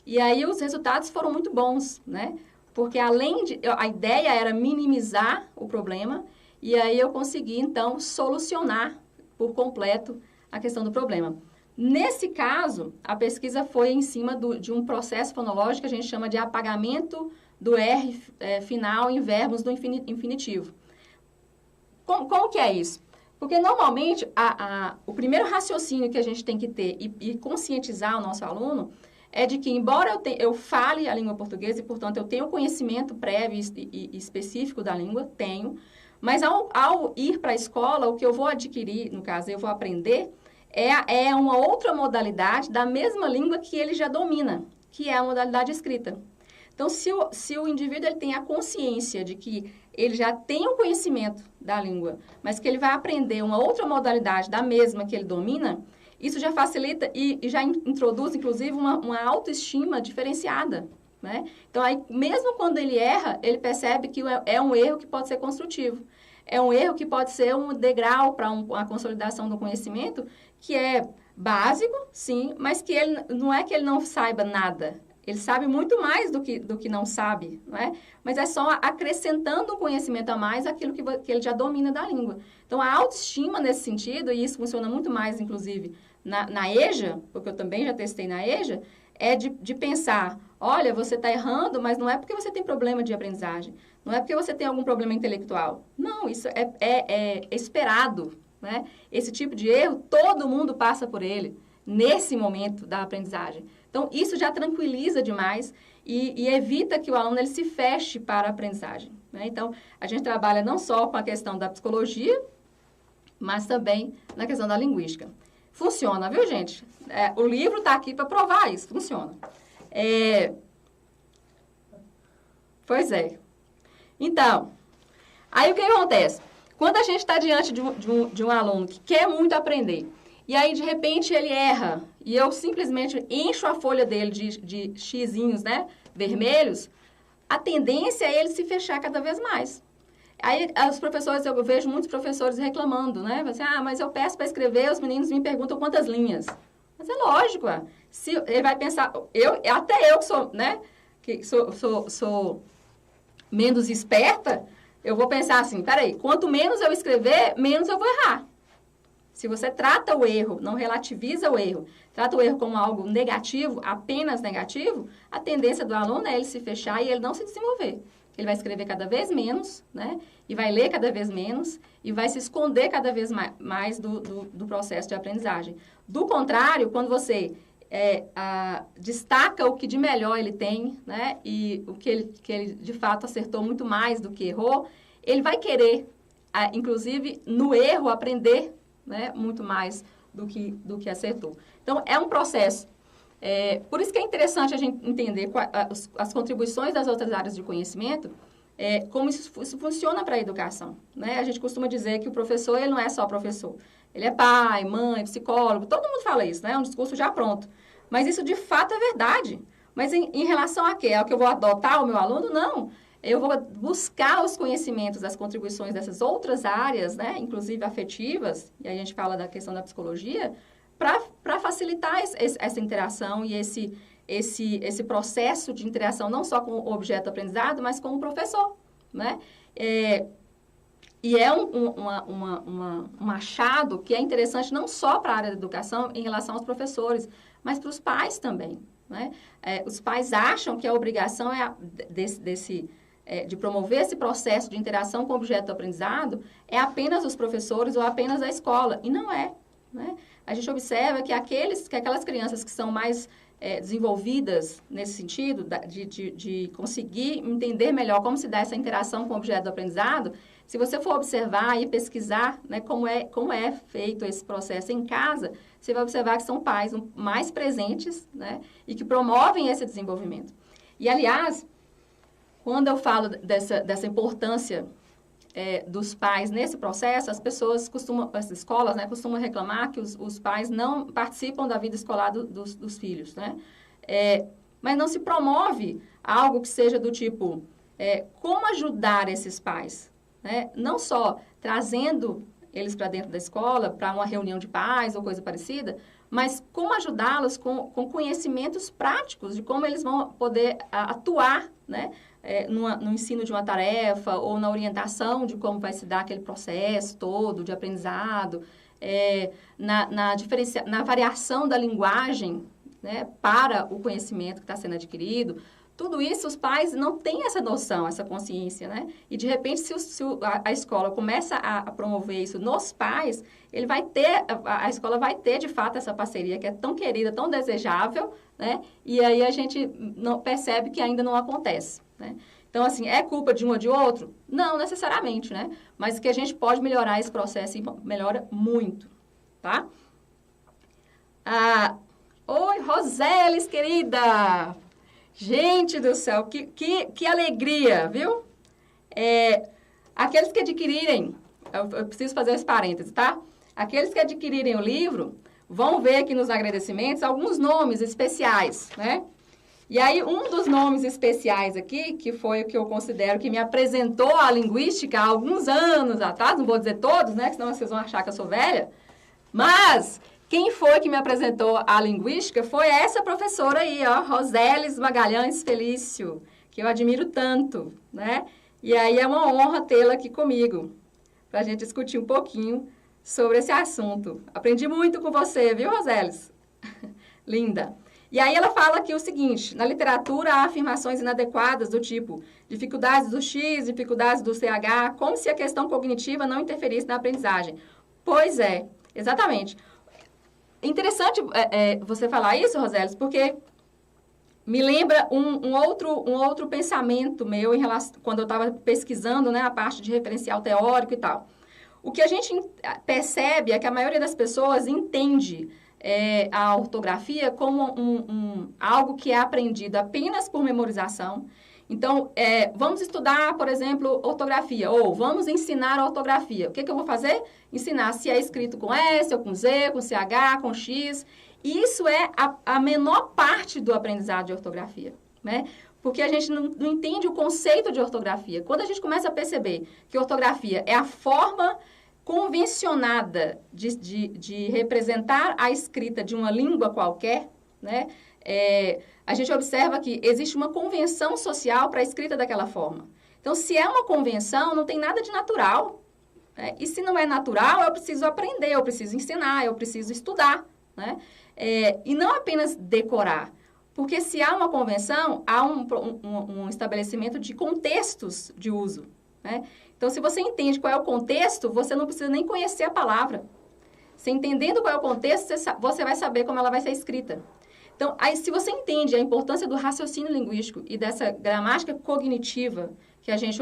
E aí os resultados foram muito bons, né? Porque a ideia era minimizar o problema, e aí eu consegui, então, solucionar por completo a questão do problema. Nesse caso, a pesquisa foi em cima de um processo fonológico que a gente chama de apagamento do R final em verbos do infinitivo. Como que é isso? Porque, normalmente, o primeiro raciocínio que a gente tem que ter e conscientizar o nosso aluno é de que, embora eu fale a língua portuguesa e, portanto, eu tenho conhecimento prévio e específico da língua, mas ao ir para a escola, o que eu vou adquirir, no caso, eu vou aprender, é uma outra modalidade da mesma língua que ele já domina. que é a modalidade escrita. Então, se o indivíduo ele tem a consciência de que ele já tem o conhecimento da língua, mas que ele vai aprender uma outra modalidade da mesma que ele domina, isso já facilita e já introduz, inclusive, uma autoestima diferenciada, né? Então, aí, mesmo quando ele erra, ele percebe que é um erro que pode ser construtivo. É um erro que pode ser um degrau para a consolidação do conhecimento, que é básico, sim, mas que ele, não é que ele não saiba nada. Ele sabe muito mais do que não sabe, né? Mas é só acrescentando um conhecimento a mais aquilo que ele já domina da língua. Então, a autoestima nesse sentido, e isso funciona muito mais, inclusive, na EJA, porque eu também já testei na EJA, é de pensar, olha, você está errando, mas não é porque você tem problema de aprendizagem, não é porque você tem algum problema intelectual. Não, isso é esperado, né? Esse tipo de erro, todo mundo passa por ele nesse momento da aprendizagem. Então, isso já tranquiliza demais e evita que o aluno ele se feche para a aprendizagem, né? Então, a gente trabalha não só com a questão da psicologia, mas também na questão da linguística. Funciona, viu, gente? O livro está aqui para provar isso, funciona. Pois é. Então, aí o que acontece? Quando a gente está diante de um aluno que quer muito aprender, e aí, de repente, ele erra, e eu simplesmente encho a folha dele de xizinhos, né, vermelhos, a tendência é ele se fechar cada vez mais. Aí, os professores, eu vejo muitos professores reclamando, né, assim, mas eu peço para escrever, os meninos me perguntam quantas linhas. Mas é lógico, se ele vai pensar, até eu que sou, né, que sou menos esperta, eu vou pensar assim, peraí, quanto menos eu escrever, menos eu vou errar. Se você trata o erro, não relativiza o erro, trata o erro como algo negativo, apenas negativo, a tendência do aluno é ele se fechar e ele não se desenvolver. Ele vai escrever cada vez menos, né? E vai ler cada vez menos e vai se esconder cada vez mais do processo de aprendizagem. Do contrário, quando você destaca o que de melhor ele tem, né? E o que ele de fato acertou muito mais do que errou, ele vai querer, inclusive, no erro, aprender, né, muito mais do que acertou. Então, é um processo. Por isso que é interessante a gente entender as contribuições das outras áreas de conhecimento, como isso funciona para a educação, né? A gente costuma dizer que o professor, ele não é só professor. Ele é pai, mãe, psicólogo, todo mundo fala isso, né? É um discurso já pronto. Mas isso, de fato, é verdade. Mas em relação a quê? Ao que eu vou adotar o meu aluno? Não. Eu vou buscar os conhecimentos, as contribuições dessas outras áreas, né, inclusive afetivas, e a gente fala da questão da psicologia, para facilitar essa interação e esse processo de interação, não só com o objeto aprendizado, mas com o professor, né? E é um achado que é interessante não só para a área da educação em relação aos professores, mas para os pais também, né? Os pais acham que a obrigação de promover esse processo de interação com o objeto do aprendizado é apenas os professores ou apenas a escola. E não é, né? A gente observa que aquelas crianças que são mais desenvolvidas nesse sentido, de conseguir entender melhor como se dá essa interação com o objeto do aprendizado, se você for observar e pesquisar, né, como é feito esse processo em casa, você vai observar que são pais mais presentes, né, e que promovem esse desenvolvimento. E, aliás, quando eu falo dessa importância dos pais nesse processo, as escolas, né, costumam reclamar que os pais não participam da vida escolar dos filhos, né? Mas não se promove algo que seja do tipo, como ajudar esses pais, né? Não só trazendo eles para dentro da escola, para uma reunião de pais ou coisa parecida, mas como ajudá-los com conhecimentos práticos de como eles vão poder atuar, né, no ensino de uma tarefa ou na orientação de como vai se dar aquele processo todo de aprendizado, na variação da linguagem, né, para o conhecimento que está sendo adquirido. Tudo isso, os pais não têm essa noção, essa consciência, né? E, de repente, se a escola começa a promover isso nos pais, a escola vai ter, de fato, essa parceria que é tão querida, tão desejável, né? E aí a gente não percebe que ainda não acontece, né? Então, assim, é culpa de um ou de outro? Não necessariamente, né? Mas que a gente pode melhorar esse processo e melhora muito, tá? Oi, Rosana. Roseles, querida! Gente do céu, que alegria, viu? Aqueles que adquirirem, eu preciso fazer esse parênteses, tá? Aqueles que adquirirem o livro, vão ver aqui nos agradecimentos alguns nomes especiais, né? E aí, um dos nomes especiais aqui, que foi o que eu considero que me apresentou a linguística há alguns anos atrás, não vou dizer todos, né? Senão vocês vão achar que eu sou velha. Mas quem foi que me apresentou a linguística foi essa professora aí, ó, Roseles Magalhães Felício, que eu admiro tanto, né? E aí é uma honra tê-la aqui comigo, para a gente discutir um pouquinho sobre esse assunto. Aprendi muito com você, viu, Roseles? Linda. E aí ela fala aqui o seguinte: na literatura há afirmações inadequadas do tipo dificuldades do X, dificuldades do CH, como se a questão cognitiva não interferisse na aprendizagem. Pois é, exatamente. Interessante você falar isso, Roseles, porque me lembra um outro pensamento meu em relação, quando eu estava pesquisando, né, a parte de referencial teórico e tal. O que a gente percebe é que a maioria das pessoas entende a ortografia como algo que é aprendido apenas por memorização. Então, vamos estudar, por exemplo, ortografia, ou vamos ensinar ortografia. O que eu vou fazer? Ensinar se é escrito com S, ou com Z, com CH, com X. Isso é a menor parte do aprendizado de ortografia, né? Porque a gente não entende o conceito de ortografia. Quando a gente começa a perceber que ortografia é a forma convencionada de representar a escrita de uma língua qualquer, né? A gente observa que existe uma convenção social para a escrita daquela forma. Então, se é uma convenção, não tem nada de natural. Né? E se não é natural, eu preciso aprender, eu preciso ensinar, eu preciso estudar. Né? E não apenas decorar. Porque se há uma convenção, há um estabelecimento de contextos de uso. Né? Então, se você entende qual é o contexto, você não precisa nem conhecer a palavra. Você entendendo qual é o contexto, você vai saber como ela vai ser escrita. Então, aí, se você entende a importância do raciocínio linguístico e dessa gramática cognitiva que a gente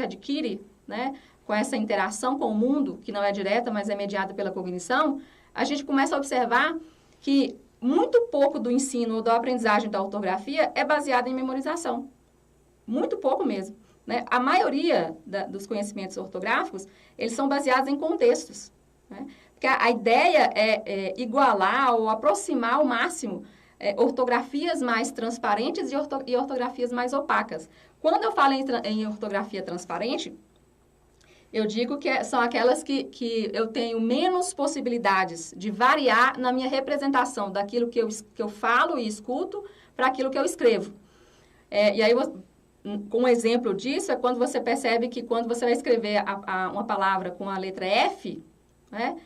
adquire, né, com essa interação com o mundo, que não é direta, mas é mediada pela cognição, a gente começa a observar que muito pouco do ensino ou da aprendizagem da ortografia é baseado em memorização. Muito pouco mesmo. Né? A maioria dos conhecimentos ortográficos, eles são baseados em contextos. Né? Porque a ideia é igualar ou aproximar ao máximo ortografias mais transparentes e ortografias mais opacas. Quando eu falo em ortografia transparente, eu digo que são aquelas que eu tenho menos possibilidades de variar na minha representação daquilo que eu falo e escuto para aquilo que eu escrevo. E aí, um exemplo disso é quando você percebe que quando você vai escrever uma palavra com a letra F, né,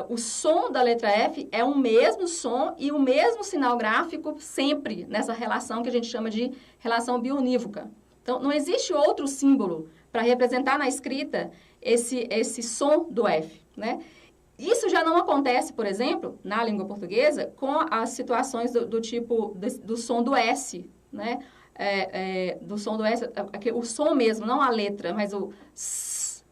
o som da letra F é o mesmo som e o mesmo sinal gráfico sempre nessa relação que a gente chama de relação biounívoca. Então, não existe outro símbolo para representar na escrita esse som do F, né? Isso já não acontece, por exemplo, na língua portuguesa, com as situações do tipo do som do S, né? Do som do S, o som mesmo, não a letra, mas o S.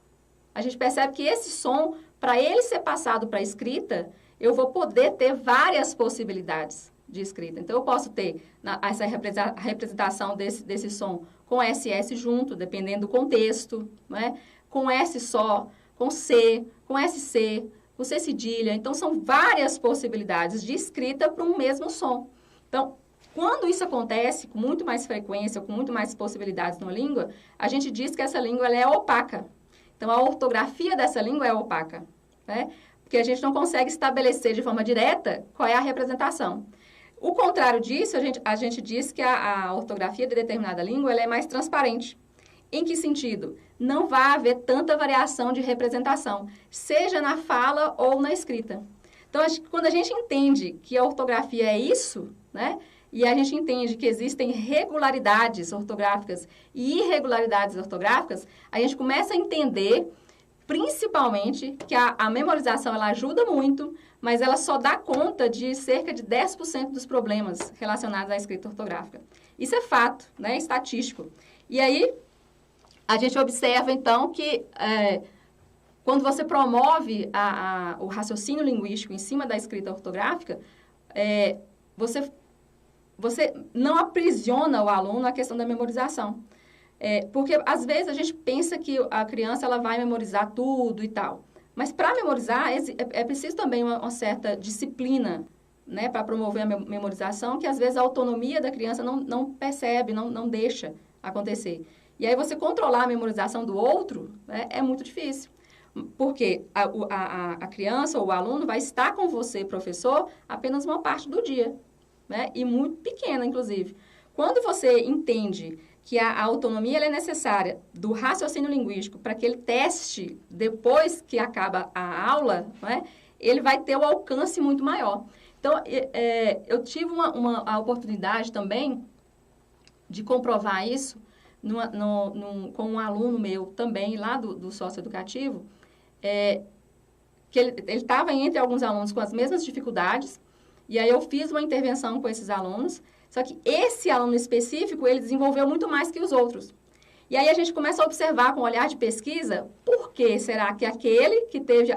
A gente percebe que esse som, para ele ser passado para a escrita, eu vou poder ter várias possibilidades de escrita. Então, eu posso ter essa representação desse som com SS junto, dependendo do contexto, né? Com S só, com C, com SC, com C cedilha. Então, são várias possibilidades de escrita para um mesmo som. Então, quando isso acontece com muito mais frequência, com muito mais possibilidades numa língua, a gente diz que essa língua ela é opaca. Então, a ortografia dessa língua é opaca, né? Porque a gente não consegue estabelecer de forma direta qual é a representação. O contrário disso, a gente diz que a ortografia de determinada língua ela é mais transparente. Em que sentido? Não vai haver tanta variação de representação, seja na fala ou na escrita. Então, quando a gente entende que a ortografia é isso, né? E a gente entende que existem regularidades ortográficas e irregularidades ortográficas, a gente começa a entender, principalmente, que a memorização ela ajuda muito, mas ela só dá conta de cerca de 10% dos problemas relacionados à escrita ortográfica. Isso é fato, né? Estatístico. E aí, a gente observa, então, que quando você promove o raciocínio linguístico em cima da escrita ortográfica, você você não aprisiona o aluno na questão da memorização. Porque, às vezes, a gente pensa que a criança ela vai memorizar tudo e tal. Mas, para memorizar, é preciso também uma certa disciplina, né, para promover a memorização, que, às vezes, a autonomia da criança não percebe, não deixa acontecer. E aí, você controlar a memorização do outro, né, é muito difícil. Porque a criança ou o aluno vai estar com você, professor, apenas uma parte do dia, né, e muito pequena, inclusive. Quando você entende que a autonomia ela é necessária do raciocínio linguístico para que ele teste depois que acaba a aula, né, ele vai ter o alcance muito maior. Então, eu tive a oportunidade também de comprovar isso com um aluno meu também, lá do socioeducativo, que ele estava entre alguns alunos com as mesmas dificuldades, e aí eu fiz uma intervenção com esses alunos. Só que esse aluno específico, ele desenvolveu muito mais que os outros. E aí a gente começa a observar com o olhar de pesquisa, por que será que aquele que teve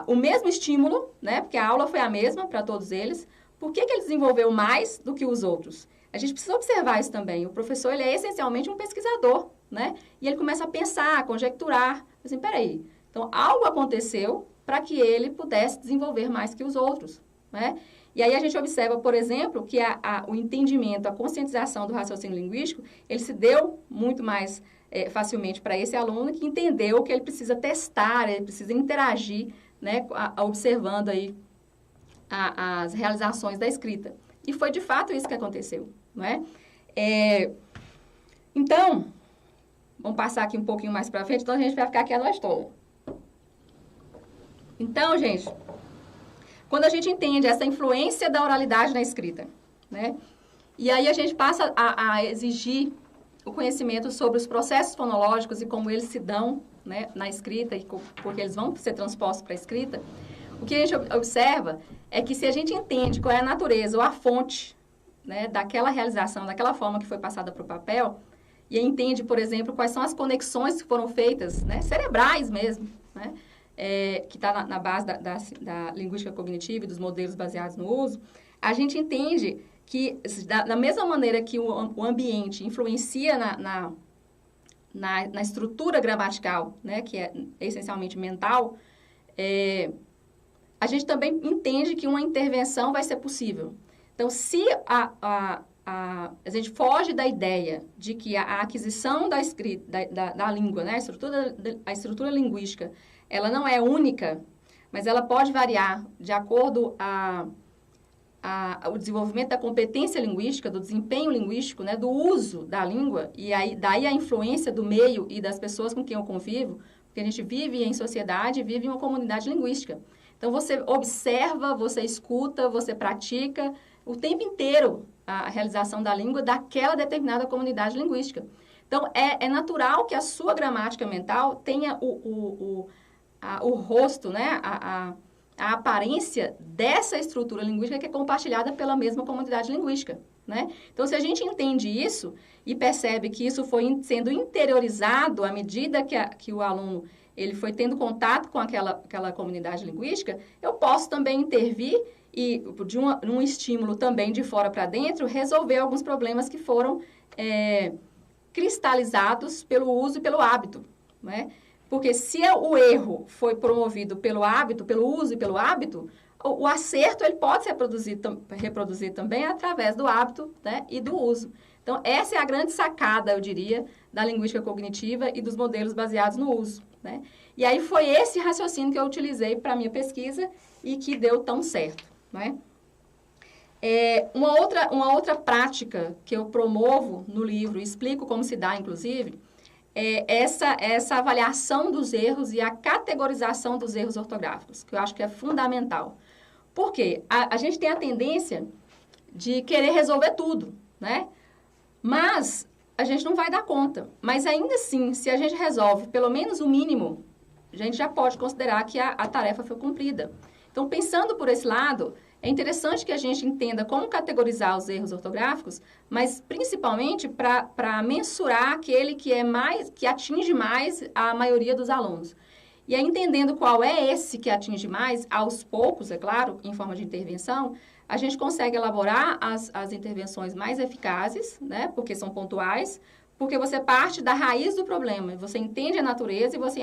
o mesmo estímulo, né, porque a aula foi a mesma para todos eles, por que ele desenvolveu mais do que os outros? A gente precisa observar isso também. O professor, ele é essencialmente um pesquisador, né? E ele começa a pensar, a conjecturar. Assim, peraí, então algo aconteceu para que ele pudesse desenvolver mais que os outros, né? E aí a gente observa, por exemplo, que o entendimento, a conscientização do raciocínio linguístico, ele se deu muito mais facilmente para esse aluno que entendeu que ele precisa testar, ele precisa interagir, né, observando aí as realizações da escrita. E foi de fato isso que aconteceu, não é? Então, vamos passar aqui um pouquinho mais para frente, então a gente vai ficar aqui a nós todos. Então, gente, quando a gente entende essa influência da oralidade na escrita, né? E aí a gente passa a exigir o conhecimento sobre os processos fonológicos e como eles se dão, né, na escrita, porque eles vão ser transpostos para a escrita. O que a gente observa é que se a gente entende qual é a natureza ou a fonte, né, daquela realização, daquela forma que foi passada para o papel, e entende, por exemplo, quais são as conexões que foram feitas, né, cerebrais mesmo, né? Que está na base da linguística cognitiva e dos modelos baseados no uso, a gente entende que, da mesma maneira que o ambiente influencia na estrutura gramatical, né, que é essencialmente mental, a gente também entende que uma intervenção vai ser possível. Então, se a gente foge da ideia de que a aquisição da escrita, da língua, né, a estrutura linguística, ela não é única, mas ela pode variar de acordo o desenvolvimento da competência linguística, do desempenho linguístico, né, do uso da língua, e aí, daí a influência do meio e das pessoas com quem eu convivo, porque a gente vive em sociedade, vive em uma comunidade linguística. Então, você observa, você escuta, você pratica o tempo inteiro a realização da língua daquela determinada comunidade linguística. Então, é natural que a sua gramática mental tenha o rosto, né, a aparência dessa estrutura linguística que é compartilhada pela mesma comunidade linguística, né? Então, se a gente entende isso e percebe que isso foi sendo interiorizado à medida que o aluno ele foi tendo contato com aquela comunidade linguística, eu posso também intervir e, de um estímulo também de fora para dentro, resolver alguns problemas que foram cristalizados pelo uso e pelo hábito, né? Porque se o erro foi promovido pelo hábito, pelo uso e pelo hábito, o acerto ele pode ser reproduzir também através do hábito, né, e do uso. Então, essa é a grande sacada, eu diria, da linguística cognitiva e dos modelos baseados no uso, né? E aí foi esse raciocínio que eu utilizei para a minha pesquisa e que deu tão certo, né? Uma outra prática que eu promovo no livro, explico como se dá, inclusive, essa avaliação dos erros e a categorização dos erros ortográficos, que eu acho que é fundamental. Por quê? A gente tem a tendência de querer resolver tudo, né? Mas a gente não vai dar conta. Mas ainda assim, se a gente resolve pelo menos o mínimo, a gente já pode considerar que a tarefa foi cumprida. Então, pensando por esse lado, é interessante que a gente entenda como categorizar os erros ortográficos, mas principalmente para mensurar aquele que atinge mais a maioria dos alunos. E aí, entendendo qual é esse que atinge mais, aos poucos, é claro, em forma de intervenção, a gente consegue elaborar as intervenções mais eficazes, né? Porque são pontuais, porque você parte da raiz do problema, você entende a natureza e você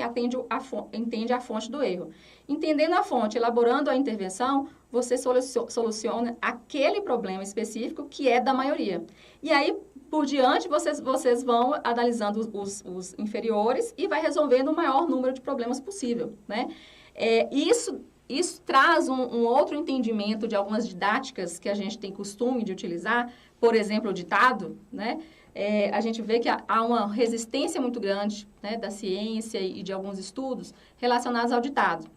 entende a fonte do erro. Entendendo a fonte, elaborando a intervenção, você soluciona aquele problema específico que é da maioria. E aí, por diante, vocês vão analisando os inferiores e vai resolvendo o maior número de problemas possível, né? Isso traz um outro entendimento de algumas didáticas que a gente tem costume de utilizar, por exemplo, o ditado, né? A gente vê que há uma resistência muito grande, né, da ciência e de alguns estudos relacionados ao ditado.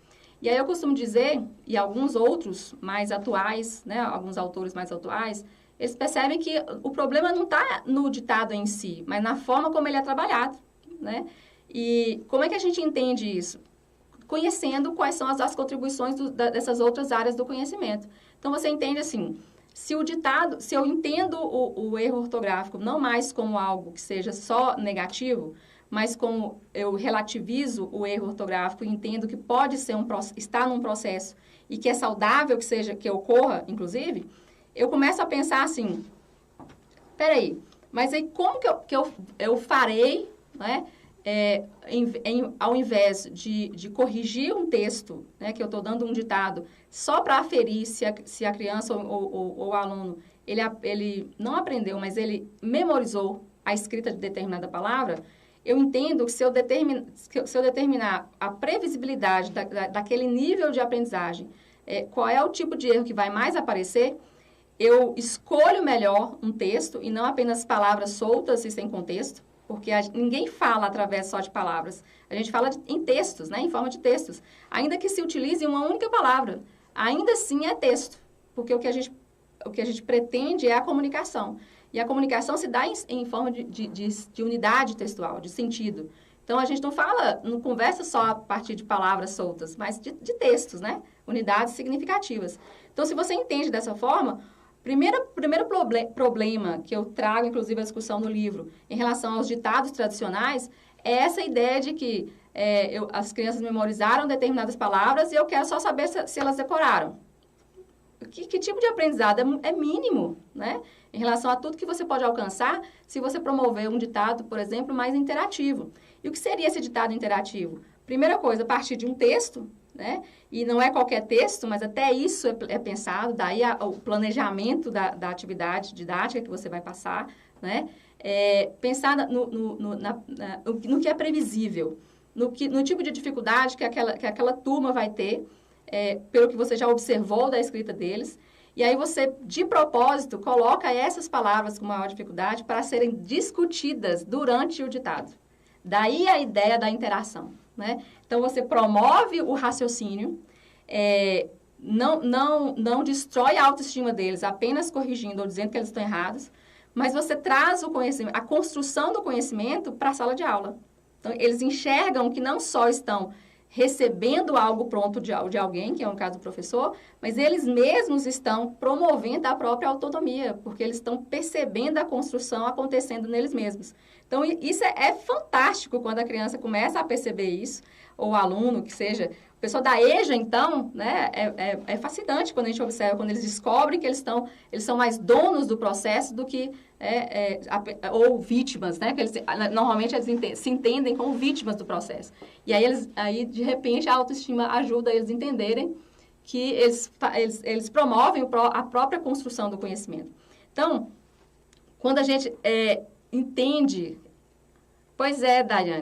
E aí eu costumo dizer, e alguns outros mais atuais, né, alguns autores mais atuais, eles percebem que o problema não está no ditado em si, mas na forma como ele é trabalhado, né? E como é que a gente entende isso? Conhecendo quais são as contribuições dessas outras áreas do conhecimento. Então, você entende assim, se eu entendo o erro ortográfico não mais como algo que seja só negativo, mas como eu relativizo o erro ortográfico e entendo que pode ser estar num processo e que é saudável que ocorra, inclusive, eu começo a pensar assim, peraí, mas aí como que eu farei, né? Ao invés de corrigir um texto, né, que eu estou dando um ditado, só para aferir se a criança ou o aluno, ele não aprendeu, mas ele memorizou a escrita de determinada palavra, eu entendo que se eu determinar a previsibilidade daquele nível de aprendizagem, qual é o tipo de erro que vai mais aparecer, eu escolho melhor um texto e não apenas palavras soltas e sem contexto, porque ninguém fala através só de palavras. A gente fala em textos, né? Em forma de textos. Ainda que se utilize uma única palavra, ainda assim é texto, porque o que a gente pretende é a comunicação. E a comunicação se dá em forma de unidade textual, de sentido. Então, a gente não conversa só a partir de palavras soltas, mas de textos, né? Unidades significativas. Então, se você entende dessa forma, primeiro problema que eu trago, inclusive, a discussão no livro, em relação aos ditados tradicionais, é essa ideia de que as crianças memorizaram determinadas palavras e eu quero só saber se elas decoraram. Que tipo de aprendizado? É mínimo, né? Em relação a tudo que você pode alcançar se você promover um ditado, por exemplo, mais interativo. E o que seria esse ditado interativo? Primeira coisa, a partir de um texto, né? E não é qualquer texto, mas até isso é pensado, daí o planejamento da atividade didática que você vai passar, né? Pensar no que é previsível, no tipo de dificuldade que aquela turma vai ter, pelo que você já observou da escrita deles, e aí você, de propósito, coloca essas palavras com maior dificuldade para serem discutidas durante o ditado. Daí a ideia da interação, né? Então, você promove o raciocínio, não destrói a autoestima deles apenas corrigindo ou dizendo que eles estão errados, mas você traz o conhecimento, a construção do conhecimento para a sala de aula. Então, eles enxergam que não só estão recebendo algo pronto de alguém, que é o caso do professor, mas eles mesmos estão promovendo a própria autonomia, porque eles estão percebendo a construção acontecendo neles mesmos. Então, isso é fantástico quando a criança começa a perceber isso, ou o aluno, que seja. O pessoal da EJA, então, né, é fascinante quando a gente observa, quando eles descobrem que eles são mais donos do processo do que ou vítimas, né? Que normalmente eles se entendem como vítimas do processo. E aí de repente, a autoestima ajuda eles a entenderem que eles promovem a própria construção do conhecimento. Então, quando a gente entende... Pois é, Daiane.